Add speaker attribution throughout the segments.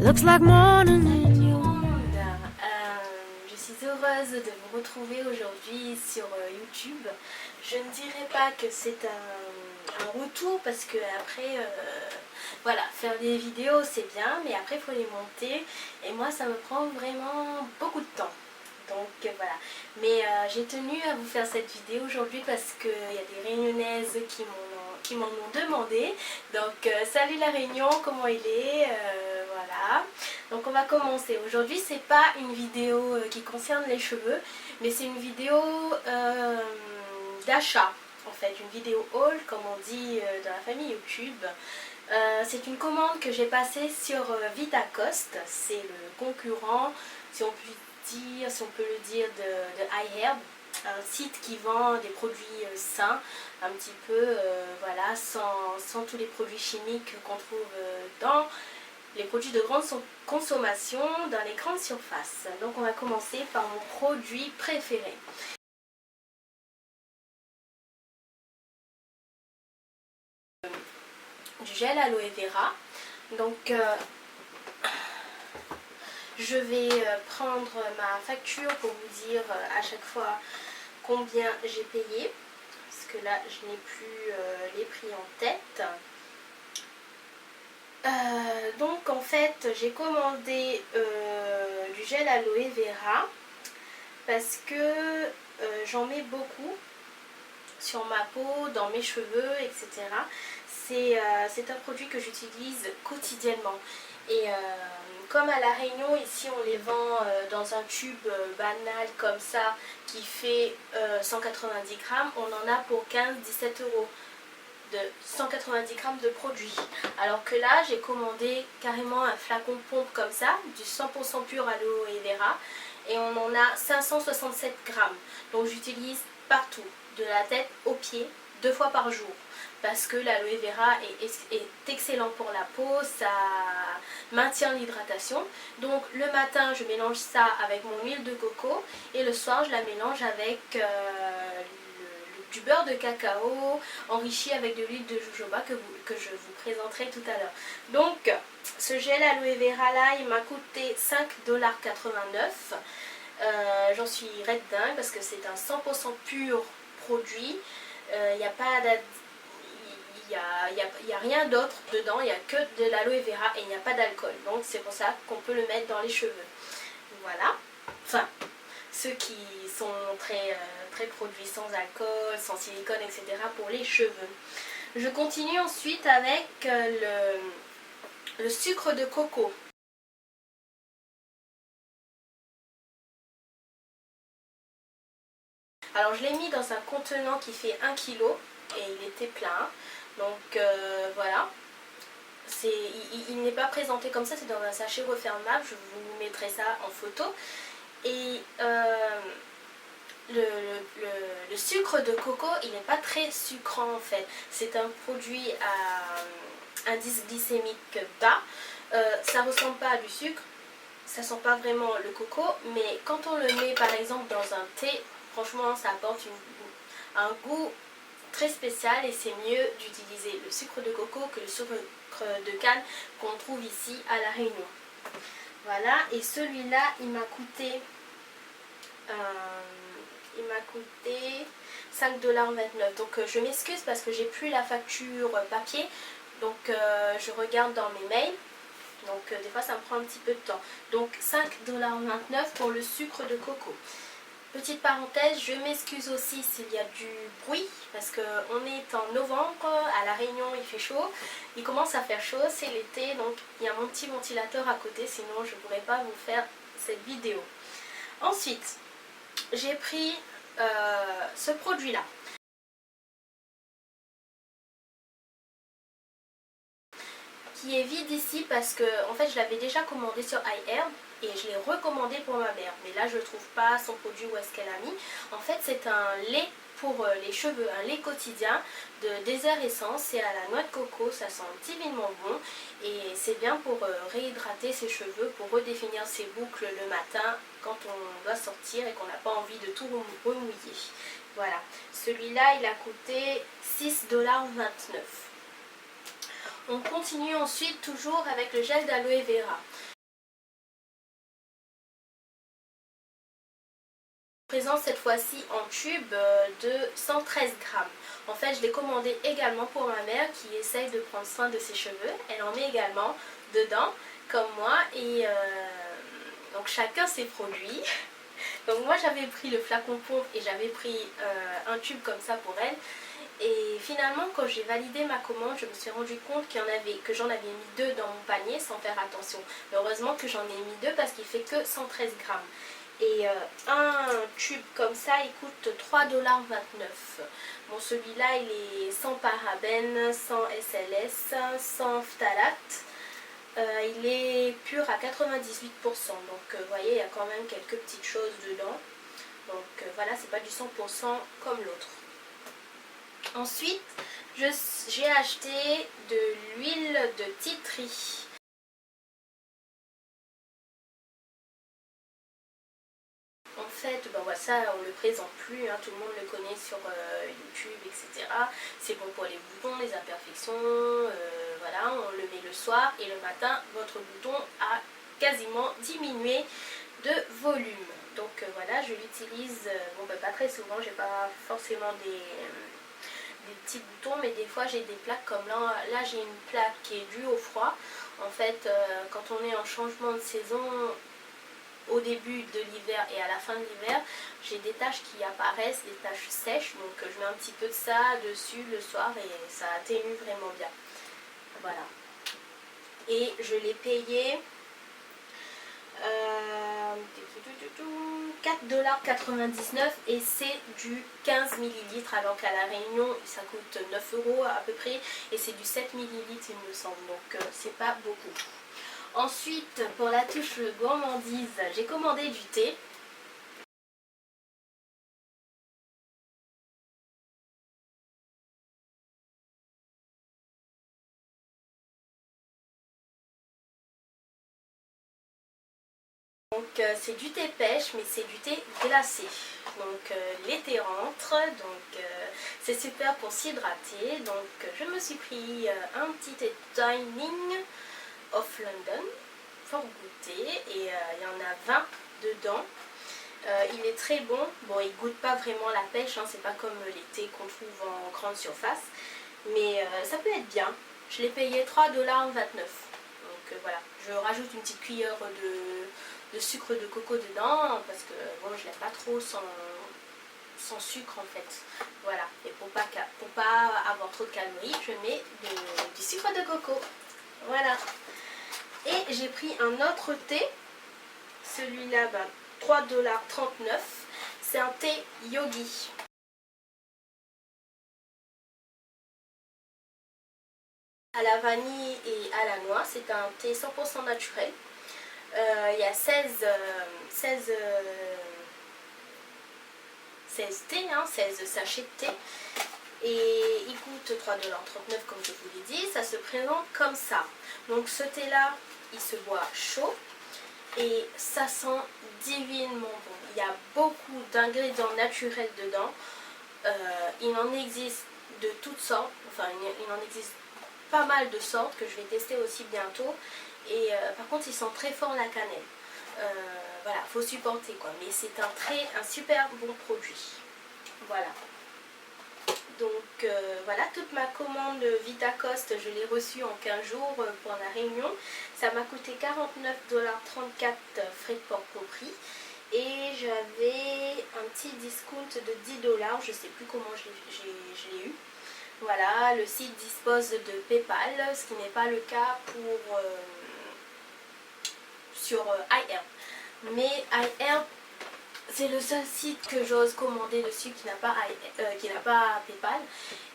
Speaker 1: Looks like morning in you.
Speaker 2: Je suis heureuse de vous retrouver aujourd'hui sur YouTube. Je ne dirais pas que c'est un retour parce que après, voilà, faire des vidéos c'est bien, mais après il faut les monter et moi ça me prend vraiment beaucoup de temps. Donc voilà, mais j'ai tenu à vous faire cette vidéo aujourd'hui parce qu'il y a des Réunionnaises qui m'en ont demandé. Donc salut la Réunion, comment il est, voilà. Donc on va commencer. Aujourd'hui c'est pas une vidéo qui concerne les cheveux, mais c'est une vidéo d'achat. En fait, une vidéo haul comme on dit dans la famille YouTube. C'est une commande que j'ai passée sur Vitacost, c'est le concurrent, si on peut le dire, de iHerb, un site qui vend des produits sains, un petit peu, voilà, sans tous les produits chimiques qu'on trouve dans les produits de grande consommation dans les grandes surfaces. Donc on va commencer par mon produit préféré. Du gel aloe vera. Donc je vais prendre ma facture pour vous dire à chaque fois combien j'ai payé, parce que là je n'ai plus les prix en tête. Donc en fait j'ai commandé du gel aloe vera parce que j'en mets beaucoup sur ma peau, dans mes cheveux, etc. C'est un produit que j'utilise quotidiennement. Et comme à La Réunion, ici on les vend dans un tube banal comme ça qui fait 190 grammes, on en a pour 15-17 euros de 190 grammes de produit. Alors que là, j'ai commandé carrément un flacon pompe comme ça, du 100% pur aloe vera, et on en a 567 grammes. Donc j'utilise partout, de la tête aux pieds, 2 fois par jour. Parce que l'aloe vera est excellent pour la peau, ça maintient l'hydratation. Donc le matin, je mélange ça avec mon huile de coco et le soir, je la mélange avec du beurre de cacao enrichi avec de l'huile de jojoba que je vous présenterai tout à l'heure. Donc ce gel aloe vera là, il m'a coûté 5,89 $. J'en suis red dingue parce que c'est un 100% pur produit. Il n'y a pas il n'y a rien d'autre dedans, il n'y a que de l'aloe vera et il n'y a pas d'alcool. Donc c'est pour ça qu'on peut le mettre dans les cheveux. Voilà. Enfin, ceux qui sont très produits sans alcool, sans silicone, etc. pour les cheveux. Je continue ensuite avec le sucre de coco. Alors je l'ai mis dans un contenant qui fait 1 kg et il était plein. Donc voilà. Il n'est pas présenté comme ça, c'est dans un sachet refermable. Je vous mettrai ça en photo. Et le sucre de coco, il n'est pas très sucrant en fait. C'est un produit à indice glycémique bas. Ça ne ressemble pas à du sucre, ça sent pas vraiment le coco, mais quand on le met par exemple dans un thé, franchement ça apporte un goût très spécial et c'est mieux d'utiliser le sucre de coco que le sucre de canne qu'on trouve ici à La Réunion. Voilà, et celui-là il m'a coûté 5,29 $. Donc je m'excuse parce que j'ai plus la facture papier, donc je regarde dans mes mails. Donc des fois ça me prend un petit peu de temps. Donc 5,29 $ pour le sucre de coco. Petite parenthèse, je m'excuse aussi s'il y a du bruit parce qu'on est en novembre, à La Réunion il fait chaud, il commence à faire chaud, c'est l'été, donc il y a mon petit ventilateur à côté, sinon je ne pourrais pas vous faire cette vidéo. Ensuite, j'ai pris ce produit là. Qui est vide ici parce que en fait je l'avais déjà commandé sur iHerb et je l'ai recommandé pour ma mère, mais là je ne trouve pas son produit où est-ce qu'elle a mis. En fait c'est un lait pour les cheveux, un lait quotidien de Désert Essence, c'est à la noix de coco, ça sent divinement bon et c'est bien pour réhydrater ses cheveux, pour redéfinir ses boucles le matin quand on doit sortir et qu'on n'a pas envie de tout remouiller. Voilà, celui-là il a coûté 6,29 $. On continue ensuite toujours avec le gel d'aloe vera. présent cette fois-ci en tube de 113 grammes. En fait, je l'ai commandé également pour ma mère qui essaye de prendre soin de ses cheveux. Elle en met également dedans, comme moi. Et donc chacun ses produits. Donc moi j'avais pris le flacon pompe et j'avais pris un tube comme ça pour elle. Et finalement quand j'ai validé ma commande, je me suis rendu compte que j'en avais mis deux dans mon panier sans faire attention. Mais heureusement que j'en ai mis deux parce qu'il fait que 113 grammes. Et un tube comme ça il coûte 3,29 $. Bon, celui-là il est sans parabènes, sans SLS, sans phtalate. Il est pur à 98%, donc vous voyez il y a quand même quelques petites choses dedans. Donc voilà, c'est pas du 100% comme l'autre. Ensuite j'ai acheté de l'huile de tea tree. En fait, ben voilà, ça on ne le présente plus, hein, tout le monde le connaît sur YouTube, etc. C'est bon pour les boutons, les imperfections, voilà, on le met le soir et le matin, votre bouton a quasiment diminué de volume. Donc voilà, je l'utilise, bon ben pas très souvent, j'ai pas forcément des petits boutons, mais des fois j'ai des plaques comme là j'ai une plaque qui est due au froid. En fait, quand on est en changement de saison, au début de l'hiver et à la fin de l'hiver, j'ai des taches qui apparaissent, des taches sèches, donc je mets un petit peu de ça dessus le soir et ça atténue vraiment bien. Voilà. Et je l'ai payé 4,99 $ et c'est du 15 ml, alors qu'à La Réunion ça coûte 9 € à peu près et c'est du 7 ml il me semble, donc c'est pas beaucoup. Ensuite, pour la touche gourmandise, j'ai commandé du thé. Donc c'est du thé pêche, mais c'est du thé glacé. Donc l'été rentre, donc c'est super pour s'hydrater. Donc je me suis pris un petit thé Dining of London pour goûter et il y en a 20 dedans. Il est très bon. Bon, il goûte pas vraiment la pêche, hein, c'est pas comme les thés qu'on trouve en grande surface, mais ça peut être bien. Je l'ai payé 3,29 $. Donc voilà, je rajoute une petite cuillère de sucre de coco dedans parce que bon, je l'aime pas trop sans sucre en fait. Voilà, et pour pas avoir trop de calories, je mets du sucre de coco. Voilà. Et j'ai pris un autre thé, celui-là, 3,39 $. C'est un thé yogi. À la vanille et à la noix, c'est un thé 100% naturel. Il y a 16 thés, hein, 16 sachets de thé. Et il coûte 3,39 $ comme je vous l'ai dit. Ça se présente comme ça. Donc ce thé là, il se boit chaud. Et ça sent divinement bon. Il y a beaucoup d'ingrédients naturels dedans. Il en existe de toutes sortes. Enfin, il en existe pas mal de sortes que je vais tester aussi bientôt. Et par contre, il sent très fort la cannelle. Voilà, faut supporter quoi. Mais c'est un super bon produit. Voilà. Donc voilà, toute ma commande Vitacoste, je l'ai reçue en 15 jours pour la Réunion. Ça m'a coûté 49,34 $, frais de port compris. Et j'avais un petit discount de 10 $, je ne sais plus comment je l'ai eu. Voilà, le site dispose de PayPal, ce qui n'est pas le cas sur iHerb. Mais iHerb, c'est le seul site que j'ose commander dessus qui n'a pas PayPal.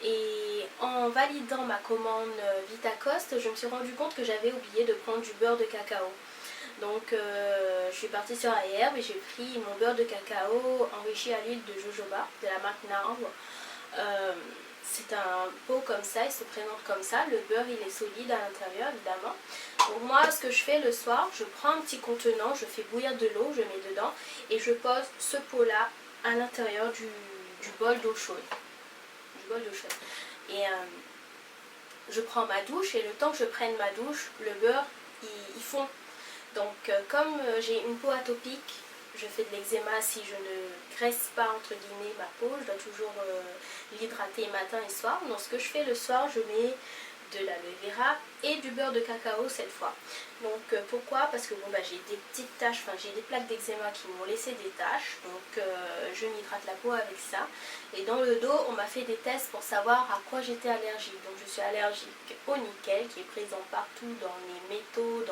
Speaker 2: Et en validant ma commande Vitacoste, je me suis rendu compte que j'avais oublié de prendre du beurre de cacao. Donc je suis partie sur iHerb et j'ai pris mon beurre de cacao enrichi à l'huile de jojoba de la marque Narve. C'est un pot comme ça, il se présente comme ça. Le beurre il est solide à l'intérieur évidemment. Donc moi ce que je fais le soir, je prends un petit contenant, je fais bouillir de l'eau, je mets dedans et je pose ce pot là à l'intérieur du bol d'eau chaude. Et je prends ma douche et le temps que je prenne ma douche, le beurre il fond. Donc comme j'ai une peau atopique, je fais de l'eczéma si je ne graisse pas entre guillemets ma peau. Je dois toujours l'hydrater matin et soir. Donc ce que je fais le soir, je mets de l'aloe vera et du beurre de cacao cette fois. Donc pourquoi? Parce que bon, bah, j'ai des petites taches, enfin j'ai des plaques d'eczéma qui m'ont laissé des taches, donc je m'hydrate la peau avec ça. Et dans le dos, on m'a fait des tests pour savoir à quoi j'étais allergique. Donc je suis allergique au nickel qui est présent partout dans les métaux,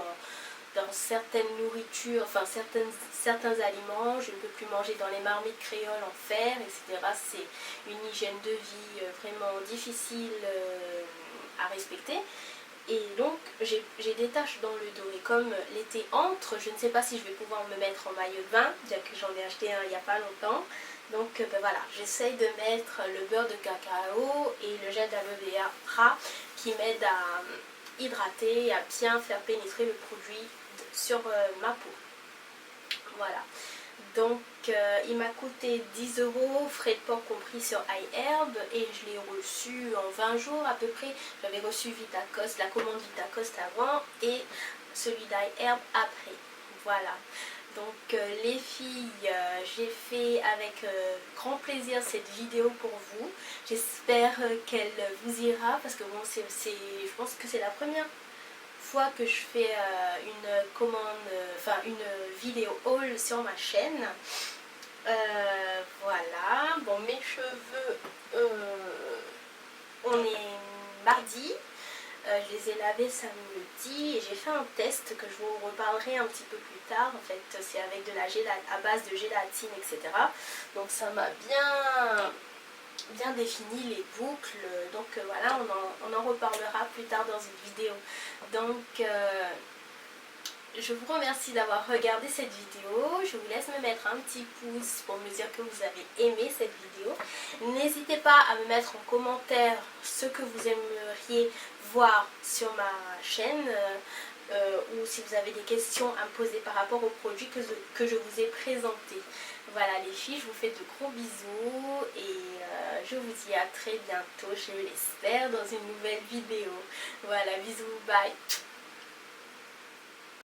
Speaker 2: dans certaines nourritures, enfin certains aliments. Je ne peux plus manger dans les marmites créoles en fer, etc. C'est une hygiène de vie vraiment difficile à respecter. Et donc j'ai des taches dans le dos et comme l'été entre, je ne sais pas si je vais pouvoir me mettre en maillot de bain, bien que j'en ai acheté un il n'y a pas longtemps. Donc ben voilà, j'essaye de mettre le beurre de cacao et le gel d'aloe vera qui m'aide à hydrater et à bien faire pénétrer le produit sur ma peau. Voilà. Donc il m'a coûté 10 €, frais de port compris sur iHerb, et je l'ai reçu en 20 jours à peu près. J'avais reçu Vitacost, la commande Vitacost avant et celui d'iHerb après. Voilà. Donc les filles, j'ai fait avec grand plaisir cette vidéo pour vous. J'espère qu'elle vous ira parce que bon, je pense que c'est la première fois que je fais une commande, enfin une vidéo haul sur ma chaîne. Voilà, bon mes cheveux, on est mardi, je les ai lavés samedi et j'ai fait un test que je vous reparlerai un petit peu plus tard. En fait c'est avec de la à base de gélatine, etc. Donc ça m'a bien défini les boucles, donc voilà, on en reparlera plus tard dans une vidéo. Donc je vous remercie d'avoir regardé cette vidéo. Je vous laisse me mettre un petit pouce pour me dire que vous avez aimé cette vidéo. N'hésitez pas à me mettre en commentaire ce que vous aimeriez voir sur ma chaîne, ou si vous avez des questions à me poser par rapport aux produits que je vous ai présentés. Voilà les filles, je vous fais de gros bisous et je vous dis à très bientôt, je l'espère, dans une nouvelle vidéo. Voilà, bisous, bye.